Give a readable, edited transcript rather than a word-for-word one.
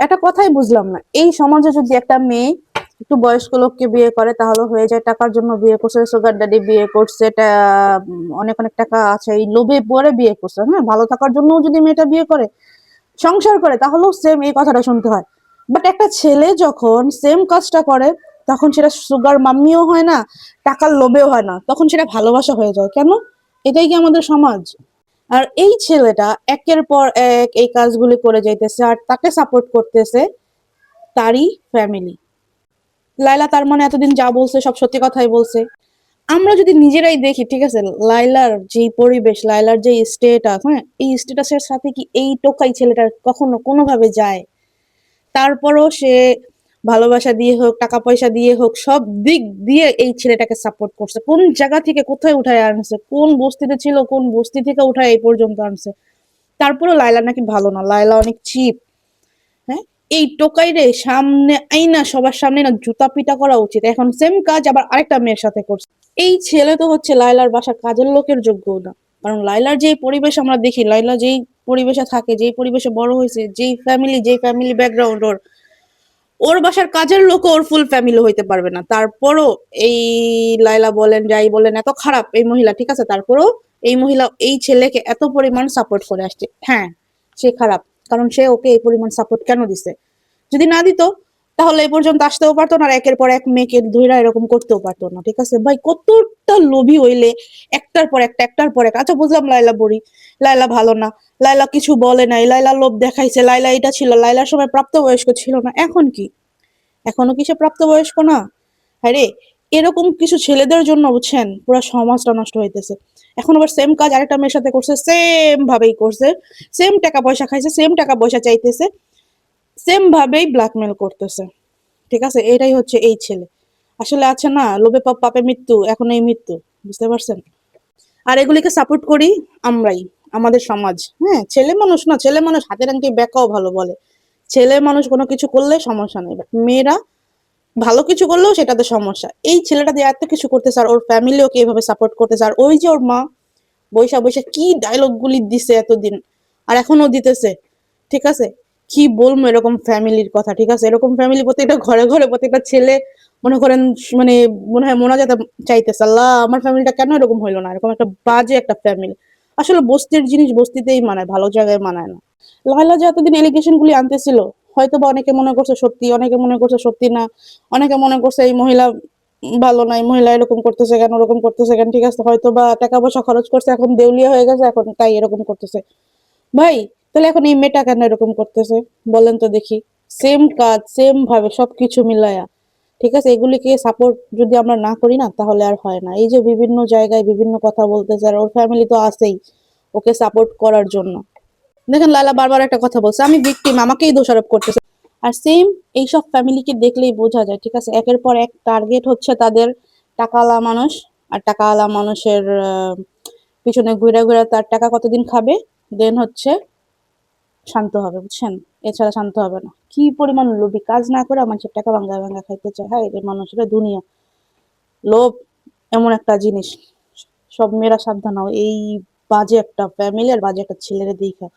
একটা কথাই বুঝলাম না, এই সমাজে যদি একটা মেয়ে একটু বয়স্ক লোককে বিয়ে করে তাহলে হয়ে যায় টাকার জন্য বিয়ে করছে, সুগার ড্যাডি বিয়ে করছে, এটা অনেক অনেক টাকা আছে এই লোভে পরে বিয়ে করছে। হ্যাঁ, ভালো থাকার জন্য যদি মেয়েটা বিয়ে করে, সংসার করে, তাহলেও সেম এই কথাটা শুনতে হয়। বাট একটা ছেলে যখন সেম কাজটা করে, তখন সেটা সুগার মাম্মিও হয় না, টাকার লোভেও হয় না, তখন সেটা ভালোবাসা হয়ে যায়। কেন? এটাই কি আমাদের সমাজ? আর এই ছেলেটা একের পর এক এই কাজগুলি করে যাইতেছে, আর তাকে সাপোর্ট করতেছে তারই ফ্যামিলি। লাইলা তার মানে এতদিন যা বলছে সব সত্যি কথাই বলছে। আমরা যদি নিজেরাই দেখি, ঠিক আছে, লাইলার যে পরিবেশ, লাইলার যে স্টেটাস, হ্যাঁ, এই স্টেটাসের সাথে কি এই টোকাই ছেলেটার কখনো কোনোভাবে যায়? তারপরও সে ভালোবাসা দিয়ে হোক, টাকা পয়সা দিয়ে হোক, সব দিক দিয়ে এই ছেলেটাকে সাপোর্ট করছে। কোন জায়গা থেকে কোথায় উঠায় আনছে, কোন বস্তিতে ছিল, কোন বস্তি থেকে উঠায় এই পর্যন্ত আনছে। তারপরও লাইলা নাকি ভালো না, লাইলা অনেক চিপ। হ্যাঁ, এই টোকাই রে সামনে আইনা সবার সামনে না জুতা পিটা করা উচিত। এখন সেম কাজ আবার আরেকটা মেয়ের সাথে করছে। এই ছেলে তো হচ্ছে লাইলার বাসার কাজের লোকের যোগ্য না। কারণ লাইলার যেই পরিবেশ আমরা দেখি, লাইলা যেই পরিবেশে থাকে, যেই পরিবেশে বড় হয়েছে, যেই ফ্যামিলি ব্যাকগ্রাউন্ড ওর, ওর বাসার কাজের লোক ওর ফুল ফ্যামিলি হইতে পারবে না। তারপরও এই লাইলা বলেন যাই বলেন এত খারাপ এই মহিলা, ঠিক আছে, তারপরও এই মহিলা এই ছেলেকে এত পরিমাণ সাপোর্ট করে আসছে। হ্যাঁ, সে খারাপ, কারণ সে ওকে এই পরিমাণ সাপোর্ট কেন দিছে? যদি না দিত তাহলে এই পর্যন্ত আসতেও পারতো না, আর একের পর এক মেয়েকে ধইরা এরকম করতেও পারতো না। ঠিক আছে ভাই, কতটা লোভী হইলে একটার পর এক। আচ্ছা বুঝলাম লাইলা বুড়ি, লাইলা ভালো না, লাইলা কিছু বলে নাই, লাইলা লোভ দেখাইছে, লাইলা এটা ছিল, লাইলার সময় প্রাপ্তবয়স্ক ছিল না, এখন কি? এখনো কি সে প্রাপ্তবয়স্ক না? আরে, এরকম কিছু ছেলেদের জন্য বুঝছেন পুরো সমাজটা নষ্ট হইতেছে। এখন আবার সেম কাজ আরেকটা মেয়ের সাথে করছে, সেম ভাবেই করছে, সেম টাকা পয়সা খাইছে, সেম টাকা পয়সা চাইতেছে, সেম ভাবেই ব্ল্যাকমেল করতেছে। ঠিক আছে, এটাই হচ্ছে এই ছেলে। আসলে আছে না, লোভে পাপ পাপে মৃত্যু, এখন এই মৃত্যু, বুঝতে পারছেন? আর এগুলিকে সাপোর্ট করি আমরাই, আমাদের সমাজ। হ্যাঁ, ছেলে মানুষ না, ছেলে মানুষ হাতের আংটি বেকাও ভালো বলে। ছেলে মানুষ কোনো কিছু করলে সমস্যা নেই, বাট মেয়েরা ভালো কিছু করলেও সেটাতে সমস্যা। এই ছেলেটা দিয়ে এত কিছু করতেছে, আর ওর ফ্যামিলি ওকে এভাবে সাপোর্ট করতেছে, আর ওই যে ওর মা বৈশা বৈশা কি ডায়লগ গুলি দিছে এতদিন, আর এখনো দিতেছে। ঠিক আছে, কি বলবো এরকম ফ্যামিলির কথা? ঠিক আছে, এরকম ফ্যামিলি প্রত্যেকটা ঘরে ঘরে প্রত্যেকটা ছেলে মনে করেন, মানে মনে হয় মোনাজাত চাইতেছে, আল্লাহ আমার ফ্যামিলিটা কেন এরকম হইলো না, এরকম একটা বাজে একটা ফ্যামিলি। আসলে বস্তির জিনিস বস্তিতেই মানায়, ভালো জায়গায় মানায় না। লাইলা যে এতদিন এলিগেশন গুলি আনতেছিল, হয়তো বা অনেকে মনে করছে সত্যি, অনেকে মনে করছে সত্যি না, অনেকে মনে করছে এই মহিলা ভালো নাই, মহিলা এরকম করতেছে কেন, ওরকম করতেছে কেন। ঠিক আছে, হয়তো বা টাকা পয়সা খরচ করছে, এখন দেউলিয়া হয়ে গেছে, এখন তাই এরকম করতেছে। ভাই, তাহলে এখন এই মেয়েটা কেন এরকম করতেছে বলেন তো দেখি? সেম কাজ, সেম ভাবে সবকিছু মিলায়া। ঠিক আছে, এগুলিকে সাপোর্ট যদি আমরা না করি না, তাহলে আর হয় না। এই যে বিভিন্ন জায়গায় বিভিন্ন কথা বলতেছে, আর ওর ফ্যামিলি তো আছেই ওকে সাপোর্ট করার জন্য। দেখেন লালা বারবার একটা কথা বলছে, আমি ভিকটিম, আমাকেই দোষারোপ করতেছে। আর সেম এইসব ফ্যামিলিকে দেখলেই বোঝা যায়, ঠিক আছে, একের পর এক টার্গেট হচ্ছে তাদের টাকাওয়ালা মানুষ। আর টাকাওয়ালা মানুষের পিছনে ঘুরে ঘুরে তার টাকা কতদিন খাবে, দেন হচ্ছে শান্ত হবে, বুঝছেন? এছাড়া শান্ত হবে না। কি পরিমাণ লোভী, কাজ না করে মানুষের টাকা ভাঙ্গা ভাঙ্গা খাইতে চায়। হ্যাঁ, এদের মানুষের দুনিয়া, লোভ এমন একটা জিনিস। সব মেয়েরা সাবধান হও এই বাজে একটা ফ্যামিলি আর বাজে একটা ছেলের দেখা।